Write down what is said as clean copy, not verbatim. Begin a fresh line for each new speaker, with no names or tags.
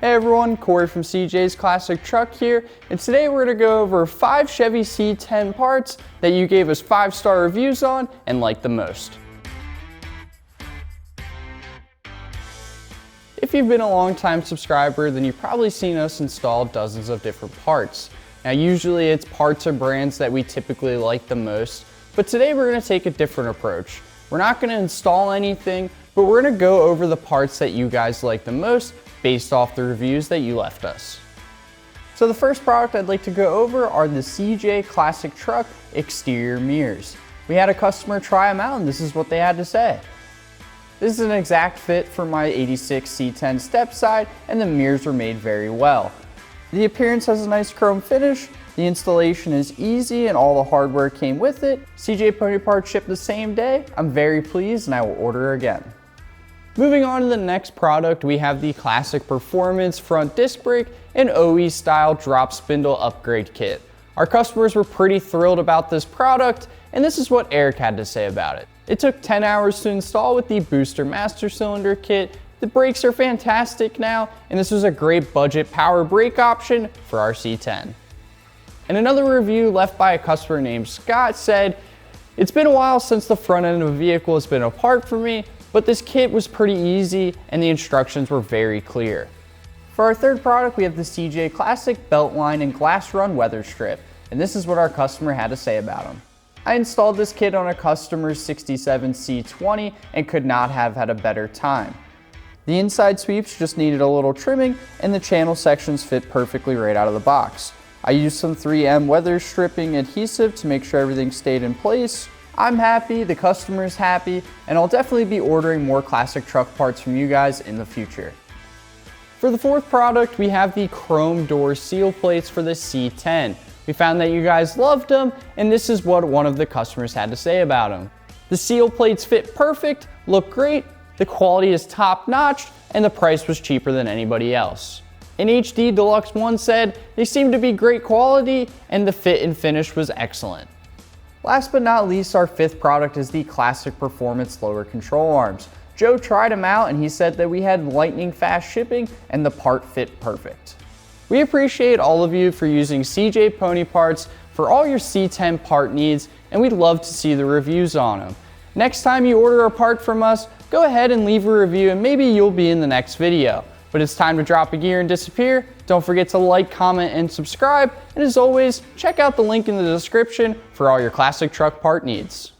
Hey everyone, Cory from CJ's Classic Truck here, and today we're going to go over 5 Chevy C10 parts that you gave us 5-star reviews on and liked the most. If you've been a long-time subscriber, then you've probably seen us install dozens of different parts. Now usually it's parts or brands that we typically like the most, but today we're going to take a different approach. We're not going to install anything, but we're going to go over the parts that you guys like the most based off the reviews that you left us. So the first product I'd like to go over are the CJ Classic Truck exterior mirrors. We had a customer try them out and this is what they had to say. This is an exact fit for my 86 C10 step side and the mirrors were made very well. The appearance has a nice chrome finish, the installation is easy and all the hardware came with it. CJ Pony Parts shipped the same day. I'm very pleased and I will order again. Moving on to the next product, we have the Classic Performance front disc brake and OE style drop spindle upgrade kit. Our customers were pretty thrilled about this product, and this is what Eric had to say about it. It took 10 hours to install with the booster master cylinder kit. The brakes are fantastic now, and this was a great budget power brake option for our C10. And another review left by a customer named Scott said, "It's been a while since the front end of a vehicle has been a part for me, but this kit was pretty easy and the instructions were very clear." For our third product, we have the CJ Classic Beltline and Glass Run Weather Strip, and this is what our customer had to say about them. "I installed this kit on a customer's 67 C20 and could not have had a better time. The inside sweeps just needed a little trimming and the channel sections fit perfectly right out of the box. I used some 3M weather stripping adhesive to make sure everything stayed in place. I'm happy, the customer's happy, and I'll definitely be ordering more classic truck parts from you guys in the future." For the fourth product, we have the chrome door seal plates for the C10. We found that you guys loved them, and this is what one of the customers had to say about them. "The seal plates fit perfect, look great, the quality is top notch, and the price was cheaper than anybody else." And HD Deluxe One said, "They seem to be great quality, and the fit and finish was excellent." Last but not least, our fifth product is the Classic Performance lower control arms. Joe tried them out and he said that we had lightning fast shipping and the part fit perfect. We appreciate all of you for using CJ Pony Parts for all your C10 part needs, and we'd love to see the reviews on them. Next time you order a part from us, go ahead and leave a review and maybe you'll be in the next video. But it's time to drop a gear and disappear. Don't forget to like, comment, and subscribe. And as always, check out the link in the description for all your classic truck part needs.